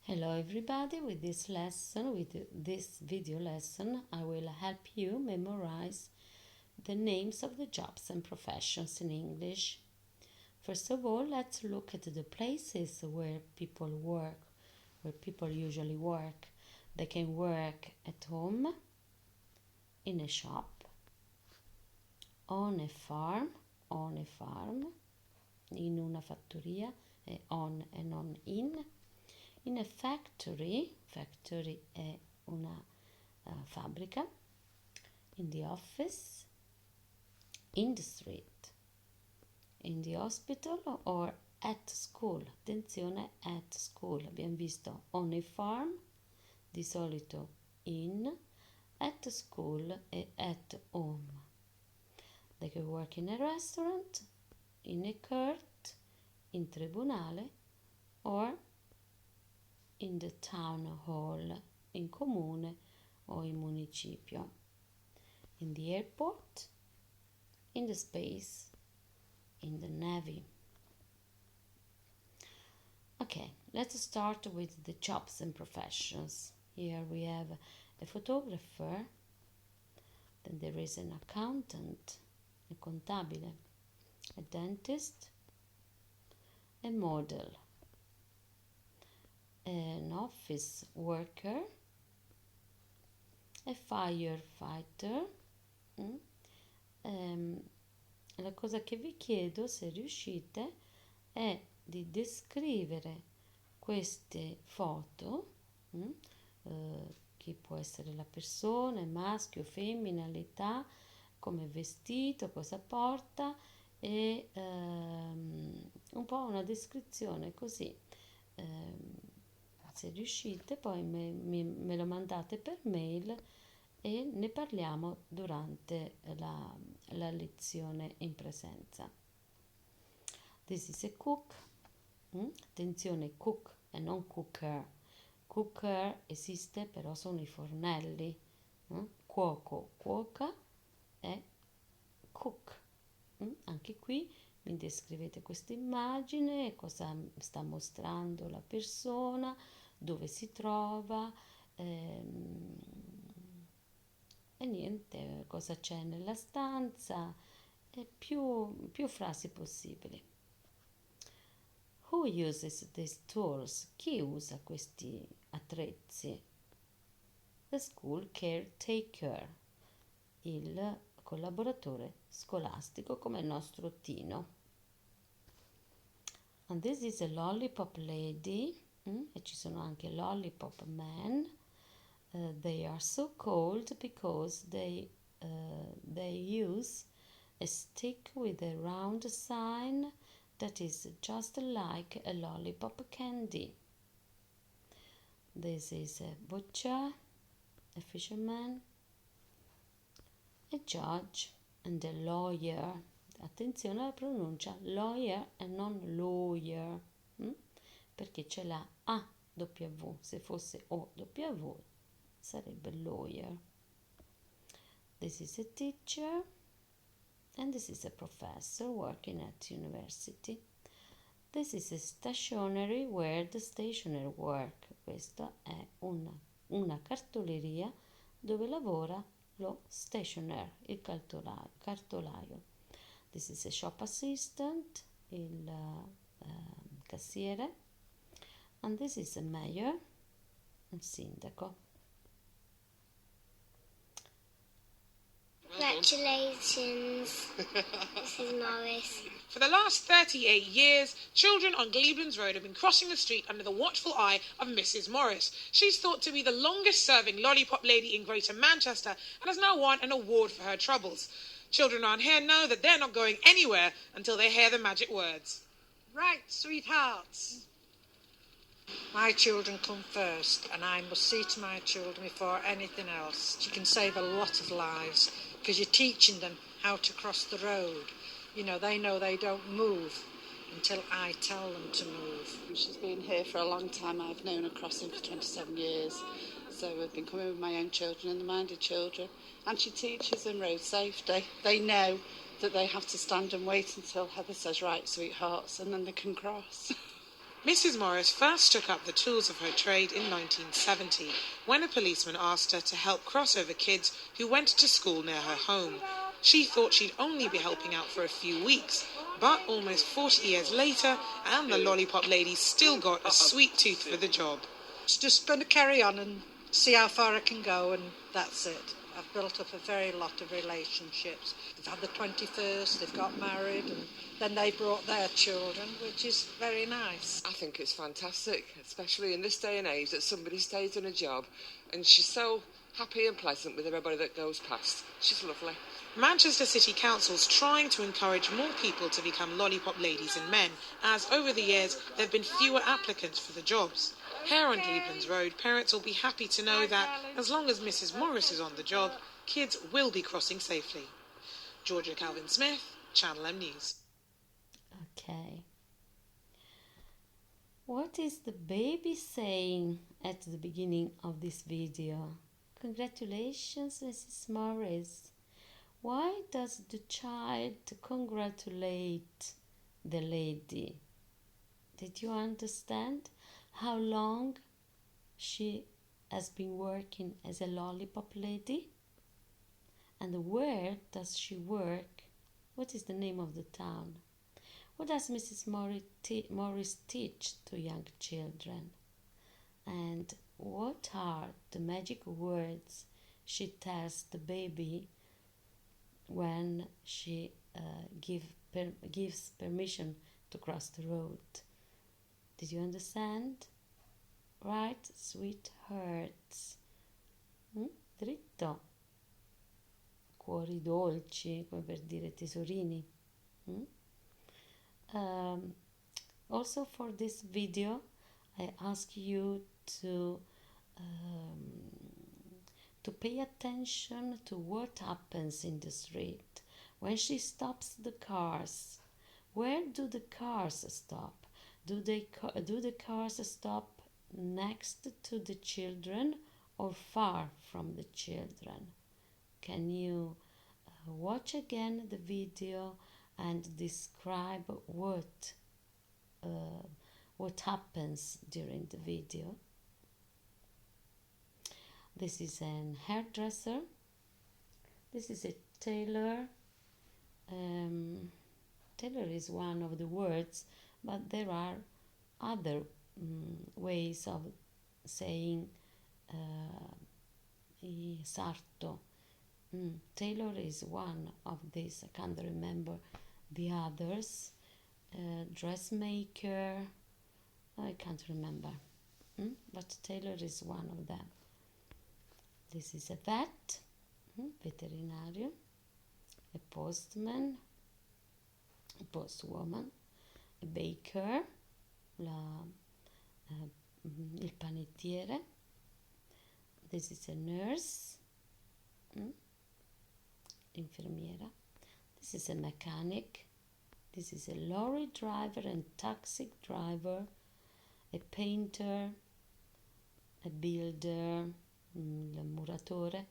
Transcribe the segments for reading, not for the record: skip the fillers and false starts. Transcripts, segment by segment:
Hello everybody, with this video lesson, I will help you memorize the names of the jobs and professions in English. First of all, let's look at the places where people work, where people usually work. They can work at home, in a shop, on a farm, in una fattoria, on e non in a factory è una fabbrica, in the office, in the street, in the hospital or at school. Attenzione, at school. Abbiamo visto on a farm, di solito in, at school e at home. They can work in a restaurant, in a court, in tribunale or in the town hall, in comune o in municipio, in the airport, in the space, in the navy. Okay, let's start with the jobs and professions. Here we have a photographer, then there is an accountant, a contabile, a dentist, a model, an office worker, a firefighter. La cosa che vi chiedo, se riuscite, è di descrivere queste foto, chi può essere la persona, maschio, femmina, l'età, come è vestito, cosa porta e un po' una descrizione così. Se riuscite poi me lo mandate per mail e ne parliamo durante la lezione in presenza. This is a cook. Attenzione, cook e non cooker. Cooker esiste, però sono i fornelli. Cuoco, cuoca e cook. Anche qui mi descrivete questa immagine, cosa sta mostrando la persona, dove si trova e niente, cosa c'è nella stanza e più frasi possibili. Who uses these tools? Chi usa questi attrezzi? The school caretaker, il collaboratore scolastico come il nostro Tino. And this is a lollipop lady, e ci sono anche lollipop men. They are so called because they use a stick with a round sign that is just like a lollipop candy. This is a butcher, a fisherman, a judge and a lawyer. Attenzione alla pronuncia, lawyer e non lawyer, perché c'è la AW, se fosse OW sarebbe lawyer. This is a teacher and this is a professor working at university. This is a stationery where the stationer work. Questa è una cartoleria dove lavora lo stationer, il cartolaio. This is a shop assistant, il cassiere. And this is a mayor, il sindaco. Congratulations, Mrs. Morris. For the last 38 years, children on Gleeblands Road have been crossing the street under the watchful eye of Mrs. Morris. She's thought to be the longest-serving lollipop lady in Greater Manchester and has now won an award for her troubles. Children around here know that they're not going anywhere until they hear the magic words. Right, sweethearts. My children come first, and I must see to my children before anything else. You can save a lot of lives because you're teaching them how to cross the road. You know they don't move until I tell them to move. She's been here for a long time. I've known her crossing for 27 years. So we've been coming with my own children and the minded children. And she teaches them road safety. They know that they have to stand and wait until Heather says, right, sweethearts, and then they can cross. Mrs. Morris first took up the tools of her trade in 1970, when a policeman asked her to help crossover kids who went to school near her home. She thought she'd only be helping out for a few weeks, but almost 40 years later, and the lollipop lady still got a sweet tooth for the job. It's just going to carry on and see how far I can go, and that's it. I've built up a very lot of relationships. They've had the 21st, they've got married, and then they brought their children, which is very nice. I think it's fantastic, especially in this day and age, that somebody stays in a job and she's so happy and pleasant with everybody that goes past. She's lovely. Manchester City Council's trying to encourage more people to become lollipop ladies and men, as over the years there have been fewer applicants for the jobs. Here on Gleblands Road, parents will be happy to know that as long as Mrs. Morris is on the job, kids will be crossing safely. Georgia Calvin-Smith, Channel M News. Okay. What is the baby saying at the beginning of this video? Congratulations, Mrs. Morris. Why does the child congratulate the lady? Did you understand how long she has been working as a lollipop lady? And where does she work? What is the name of the town? What does Mrs. Morris teach to young children? And what are the magic words she tells the baby when she gives permission to cross the road? Did you understand? Right, sweethearts. Dritto. Cuori dolci, come per dire tesorini. Also for this video, I ask you to pay attention to what happens in the street. When she stops the cars, where do the cars stop? Do the cars stop next to the children or far from the children? Can you watch again the video and describe what happens during the video? This is an hairdresser. This is a tailor. Tailor is one of the words, but there are other ways of saying sarto. Tailor is one of these. I can't remember the others. Dressmaker. I can't remember. But tailor is one of them. This is a vet, veterinario, a postman, a postwoman, a baker, il panettiere. This is a nurse, infermiera. This is a mechanic. This is a lorry driver and taxi driver, a painter, a builder, il muratore,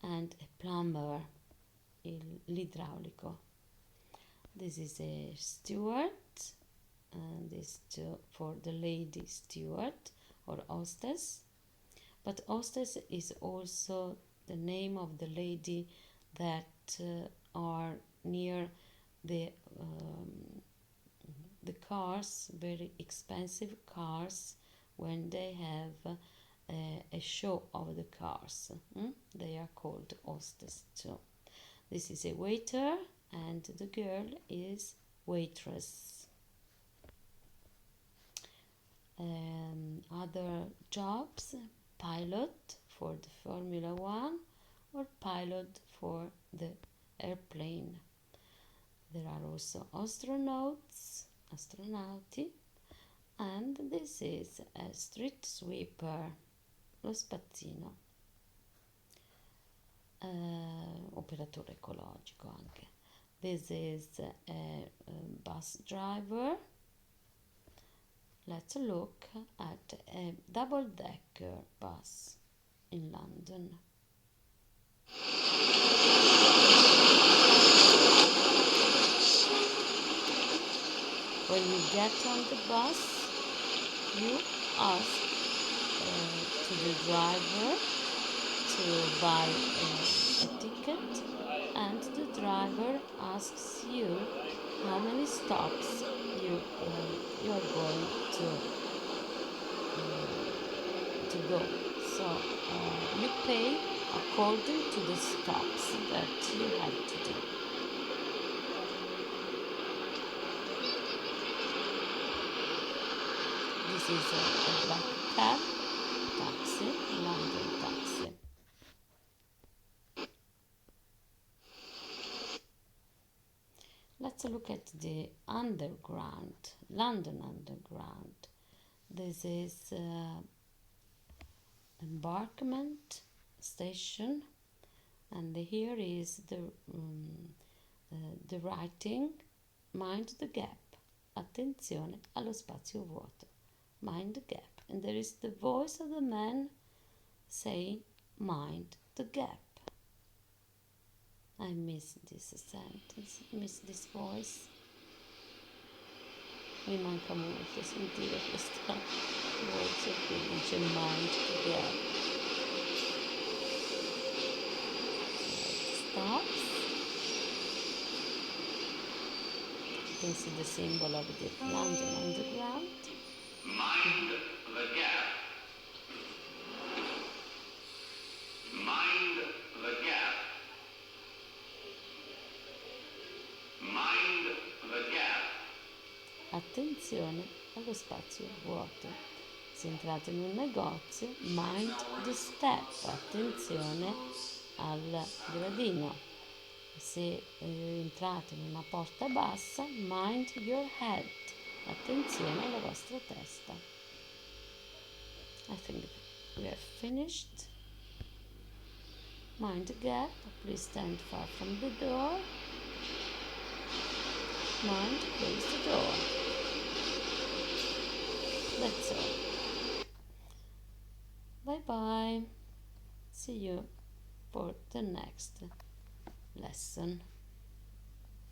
and a plumber, l'idraulico. This is a steward, and this for the lady steward or hostess. But hostess is also the name of the lady that are near the cars, very expensive cars, when they have a show of the cars. They are called hostess too. This is a waiter, and the girl is waitress. Other jobs: pilot for the Formula 1 or pilot for the airplane. There are also astronauti, and this is a street sweeper, lo spazzino, operatore ecologico anche. This is a bus driver. Let's look at a double-decker bus in London. When you get on the bus, You ask to the driver to buy a ticket, and the driver asks you how many stops you are going to go. So you pay according to the stops that you have to do. This is a black cab, taxi, London taxi. Let's look at the underground, London Underground. This is embarkment station, and here is the writing, mind the gap, attenzione allo spazio vuoto, mind the gap, and there is the voice of the man saying mind the gap. I miss this sentence, miss this voice. Mi manca molto sentire questa voce che dice mind the gap. Stops. You can see the symbol of the London Underground. Mind the gap. Mind the gap. Mind the gap. Attenzione allo spazio vuoto. Se entrate in un negozio, mind the step, attenzione al gradino. Se entrate in una porta bassa, mind your head, attenzione alla vostra testa. I think we are finished. Mind the gap, please stand far from the door. Mind, close the door. That's all. Bye bye. See you for the next lesson.